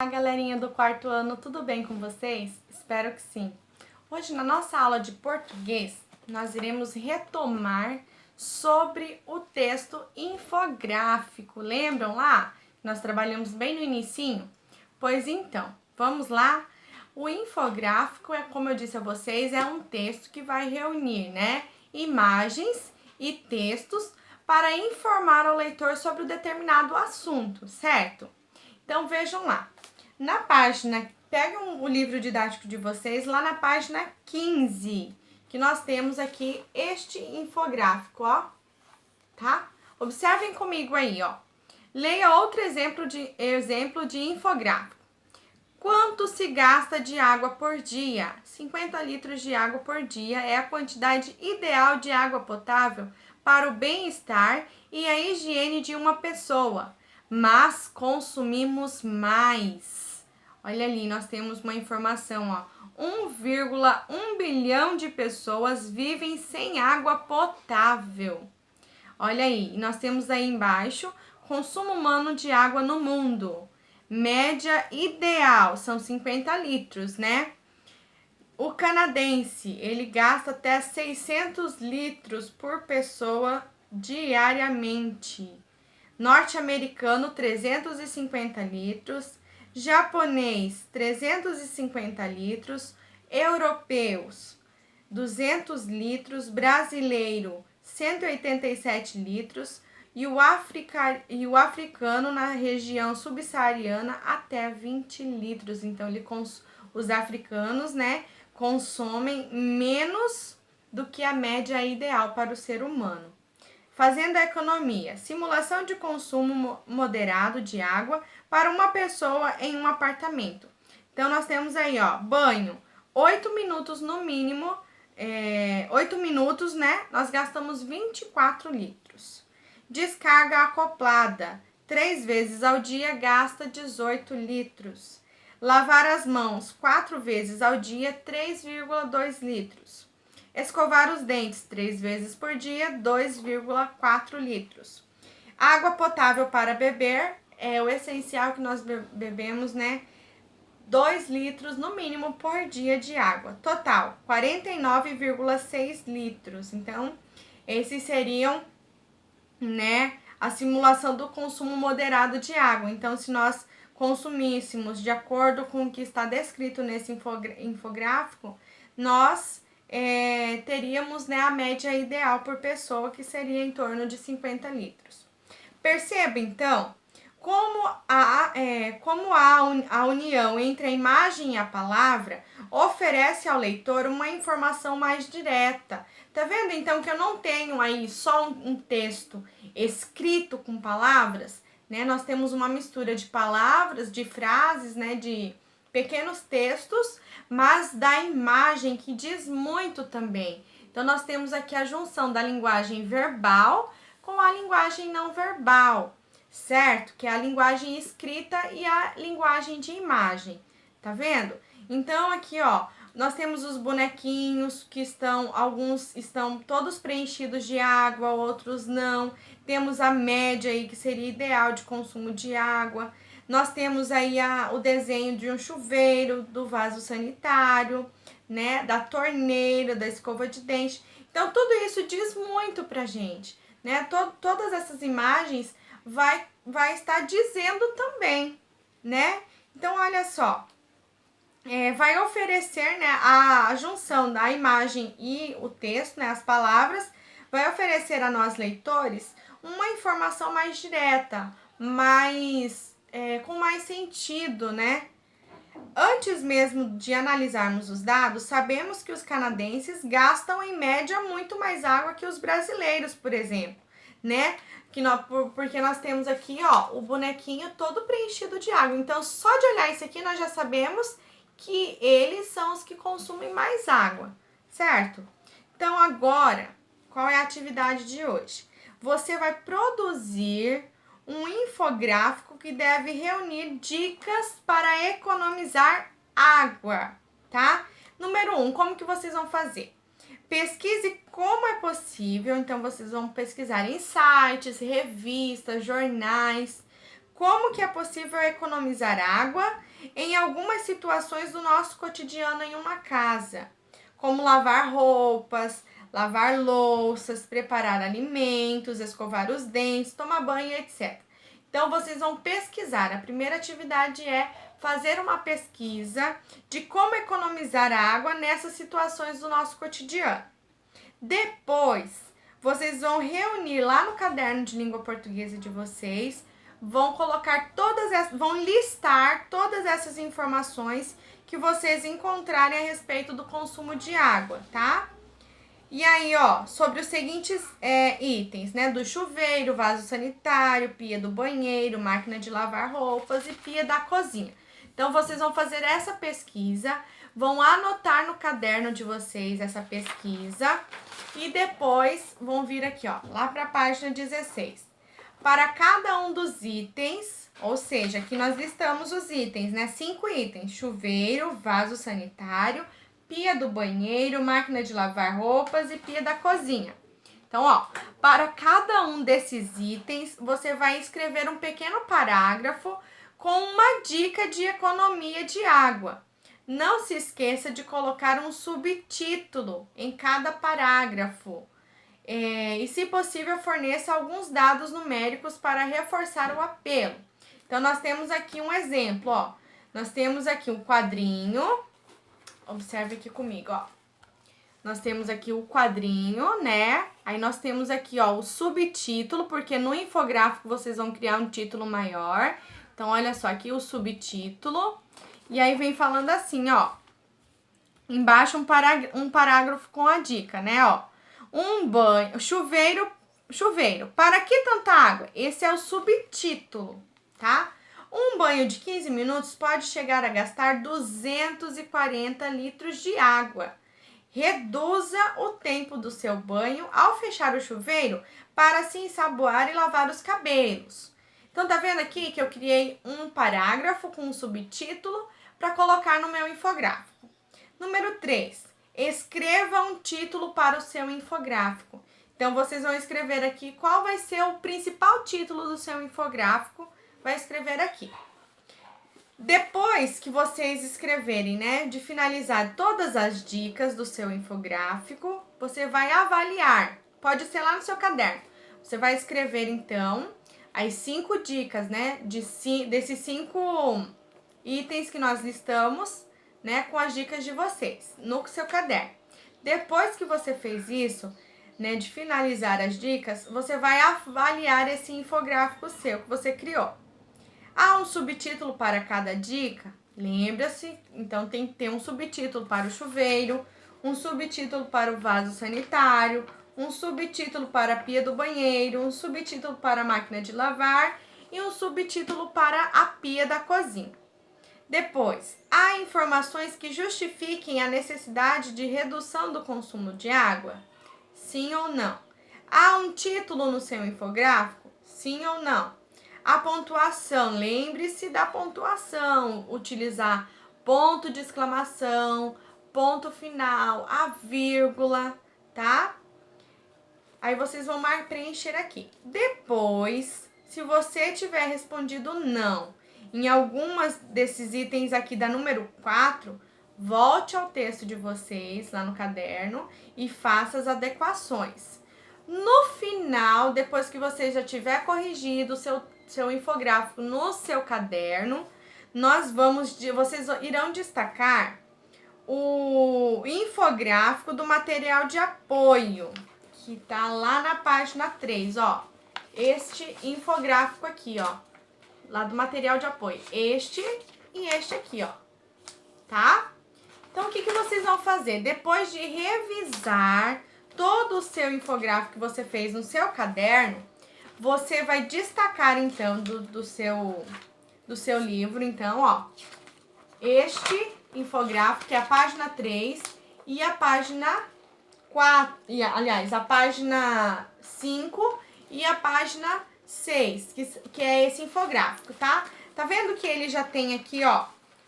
Olá, galerinha do quarto ano, tudo bem com vocês? Espero que sim. Hoje, na nossa aula de português, nós iremos retomar sobre o texto infográfico. Lembram lá? Nós trabalhamos bem no inicinho? Pois então, vamos lá? O infográfico como eu disse a vocês, é um texto que vai reunir, imagens e textos para informar o leitor sobre um determinado assunto, certo? Então, vejam lá. Na página, pegam o livro didático de vocês, lá na página 15, que nós temos aqui este infográfico, ó, tá? Observem comigo aí, ó. Leia outro exemplo de infográfico. Quanto se gasta de água por dia? 50 litros de água por dia é a quantidade ideal de água potável para o bem-estar e a higiene de uma pessoa, mas consumimos mais. Olha ali, nós temos uma informação, ó. 1,1 bilhão de pessoas vivem sem água potável. Olha aí, nós temos aí embaixo, consumo humano de água no mundo. Média ideal, são 50 litros, né? O canadense, ele gasta até 600 litros por pessoa diariamente. Norte-americano, 350 litros. Japonês, 350 litros. Europeus, 200 litros. Brasileiro, 187 litros. E o africano, na região subsaariana, até 20 litros. Então, os africanos, consomem menos do que a média ideal para o ser humano. Fazendo a economia, simulação de consumo moderado de água para uma pessoa em um apartamento. Então, nós temos aí, ó, banho, 8 minutos no mínimo, 8 minutos, nós gastamos 24 litros. Descarga acoplada, 3 vezes ao dia, gasta 18 litros. Lavar as mãos, 4 vezes ao dia, 3,2 litros. Escovar os dentes 3 vezes por dia, 2,4 litros. Água potável para beber, é o essencial que nós bebemos, 2 litros no mínimo por dia de água. Total, 49,6 litros. Então, esses seriam, a simulação do consumo moderado de água. Então, se nós consumíssemos de acordo com o que está descrito nesse infográfico, nós teríamos a média ideal por pessoa, que seria em torno de 50 litros. Perceba, então, como a união entre a imagem e a palavra oferece ao leitor uma informação mais direta. Tá vendo, então, que eu não tenho aí só um texto escrito com palavras, Nós temos uma mistura de palavras, de frases, de pequenos textos, mas da imagem, que diz muito também. Então, nós temos aqui a junção da linguagem verbal com a linguagem não verbal, certo? Que é a linguagem escrita e a linguagem de imagem, tá vendo? Então, aqui, ó, nós temos os bonequinhos alguns estão todos preenchidos de água, outros não. Temos a média aí, que seria ideal de consumo de água. Nós temos aí o desenho de um chuveiro, do vaso sanitário, da torneira, da escova de dente. Então, tudo isso diz muito pra gente, Todas essas imagens vai estar dizendo também, Então, olha só, vai oferecer, a junção da imagem e o texto, as palavras, vai oferecer a nós, leitores, uma informação mais direta, com mais sentido, Antes mesmo de analisarmos os dados, sabemos que os canadenses gastam em média muito mais água que os brasileiros, por exemplo, porque nós temos aqui, ó, o bonequinho todo preenchido de água. Então, só de olhar isso aqui, nós já sabemos que eles são os que consumem mais água, certo? Então, agora, qual é a atividade de hoje? Você vai produzir um infográfico que deve reunir dicas para economizar água, tá? Número 1, como que vocês vão fazer? Pesquise como é possível, então vocês vão pesquisar em sites, revistas, jornais, como que é possível economizar água em algumas situações do nosso cotidiano em uma casa, como lavar roupas, lavar louças, preparar alimentos, escovar os dentes, tomar banho, etc. Então, vocês vão pesquisar. A primeira atividade é fazer uma pesquisa de como economizar água nessas situações do nosso cotidiano. Depois, vocês vão reunir lá no caderno de língua portuguesa de vocês, vão listar todas essas informações que vocês encontrarem a respeito do consumo de água, tá? E aí, ó, sobre os seguintes itens, né? Do chuveiro, vaso sanitário, pia do banheiro, máquina de lavar roupas e pia da cozinha. Então, vocês vão fazer essa pesquisa, vão anotar no caderno de vocês essa pesquisa e depois vão vir aqui, ó, lá para a página 16. Para cada um dos itens, ou seja, aqui nós listamos os itens, né? 5 itens: chuveiro, vaso sanitário, pia do banheiro, máquina de lavar roupas e pia da cozinha. Então, ó, para cada um desses itens, você vai escrever um pequeno parágrafo com uma dica de economia de água. Não se esqueça de colocar um subtítulo em cada parágrafo. E, se possível, forneça alguns dados numéricos para reforçar o apelo. Então, nós temos aqui um exemplo, ó. Nós temos aqui um quadrinho. Observe aqui comigo, ó. Nós temos aqui o quadrinho, né? Aí nós temos aqui, ó, o subtítulo, porque no infográfico vocês vão criar um título maior. Então, olha só, aqui o subtítulo. E aí vem falando assim, ó. Embaixo um parágrafo com a dica, né, ó. Chuveiro. Para que tanta água? Esse é o subtítulo, tá? Um banho de 15 minutos pode chegar a gastar 240 litros de água. Reduza o tempo do seu banho ao fechar o chuveiro para se ensaboar e lavar os cabelos. Então, tá vendo aqui que eu criei um parágrafo com um subtítulo para colocar no meu infográfico. Número 3. Escreva um título para o seu infográfico. Então, vocês vão escrever aqui qual vai ser o principal título do seu infográfico. Vai escrever aqui. Depois que vocês escreverem, né, de finalizar todas as dicas do seu infográfico, você vai avaliar. Pode ser lá no seu caderno. Você vai escrever, então, as 5 dicas, né, desses 5 itens que nós listamos, né, com as dicas de vocês no seu caderno. Depois que você fez isso, né, de finalizar as dicas, você vai avaliar esse infográfico seu que você criou. Há um subtítulo para cada dica? Lembra-se, então tem que ter um subtítulo para o chuveiro, um subtítulo para o vaso sanitário, um subtítulo para a pia do banheiro, um subtítulo para a máquina de lavar e um subtítulo para a pia da cozinha. Depois, há informações que justifiquem a necessidade de redução do consumo de água? Sim ou não? Há um título no seu infográfico? Sim ou não? A pontuação, lembre-se da pontuação, utilizar ponto de exclamação, ponto final, a vírgula, tá? Aí vocês vão preencher aqui. Depois, se você tiver respondido não em algumas desses itens aqui da número 4, volte ao texto de vocês lá no caderno e faça as adequações. No final, depois que você já tiver corrigido o seu infográfico no seu caderno, vocês irão destacar o infográfico do material de apoio, que tá lá na página 3, ó. Este infográfico aqui, ó, lá do material de apoio. Este e este aqui, ó, tá? Então, o que vocês vão fazer? Depois de revisar todo o seu infográfico que você fez no seu caderno, você vai destacar, então, do seu livro, então, ó, este infográfico, que é a página 3 e a página 4, aliás, a página 5 e a página 6, que é esse infográfico, tá? Tá vendo que ele já tem aqui, ó,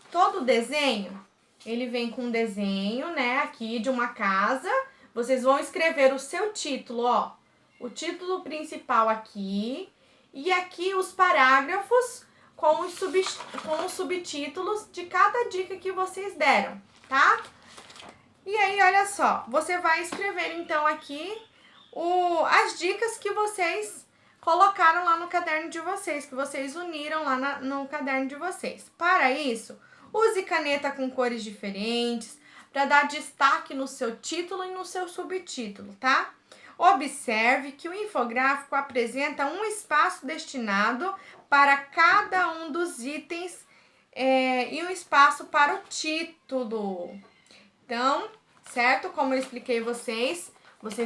todo o desenho? Ele vem com um desenho, né, aqui de uma casa. Vocês vão escrever o seu título, ó, o título principal aqui, e aqui os parágrafos com os subtítulos de cada dica que vocês deram, tá? E aí, olha só, você vai escrever então aqui as dicas que vocês colocaram lá no caderno de vocês, que vocês uniram lá no caderno de vocês. Para isso, use caneta com cores diferentes, para dar destaque no seu título e no seu subtítulo, tá? Observe que o infográfico apresenta um espaço destinado para cada um dos itens e um espaço para o título. Então, certo? Como eu expliquei vocês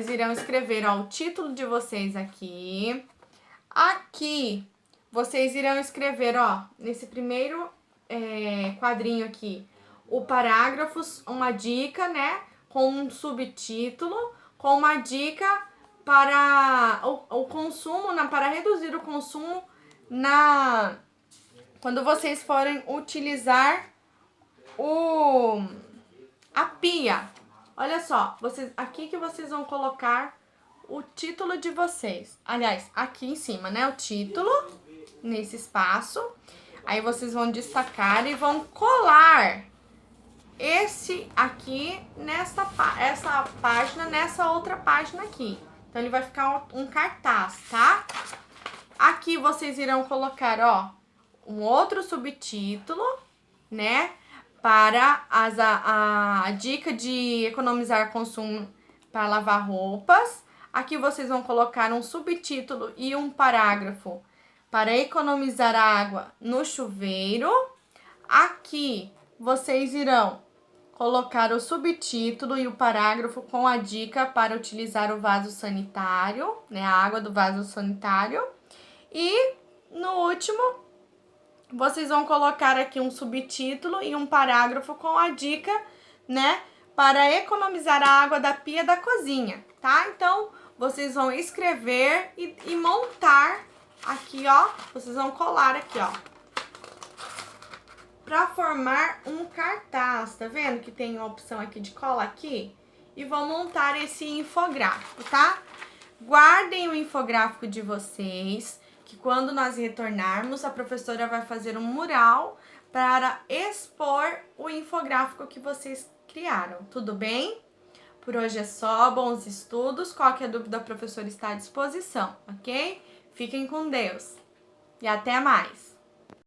irão escrever o título de vocês aqui. Aqui, vocês irão escrever, nesse primeiro quadrinho aqui, o parágrafos, uma dica, né? Com um subtítulo, com uma dica para o consumo, para reduzir o consumo quando vocês forem utilizar a pia. Olha só, aqui que vocês vão colocar o título de vocês. Aliás, aqui em cima, né? O título, nesse espaço. Aí vocês vão destacar e vão colar esse aqui essa página nessa outra página aqui. Então, ele vai ficar um cartaz, tá? Aqui vocês irão colocar, um outro subtítulo, né? Para a dica de economizar consumo para lavar roupas. Aqui vocês vão colocar um subtítulo e um parágrafo para economizar água no chuveiro. Aqui vocês irão colocar o subtítulo e o parágrafo com a dica para utilizar o vaso sanitário, né, a água do vaso sanitário. E no último, vocês vão colocar aqui um subtítulo e um parágrafo com a dica, né, para economizar a água da pia da cozinha, tá? Então, vocês vão escrever e montar aqui, vocês vão colar aqui, para formar um cartaz, tá vendo que tem a opção aqui de cola aqui? E vão montar esse infográfico, tá? Guardem o infográfico de vocês, que quando nós retornarmos, a professora vai fazer um mural para expor o infográfico que vocês criaram, tudo bem? Por hoje é só, bons estudos, qualquer dúvida a professora está à disposição, ok? Fiquem com Deus e até mais!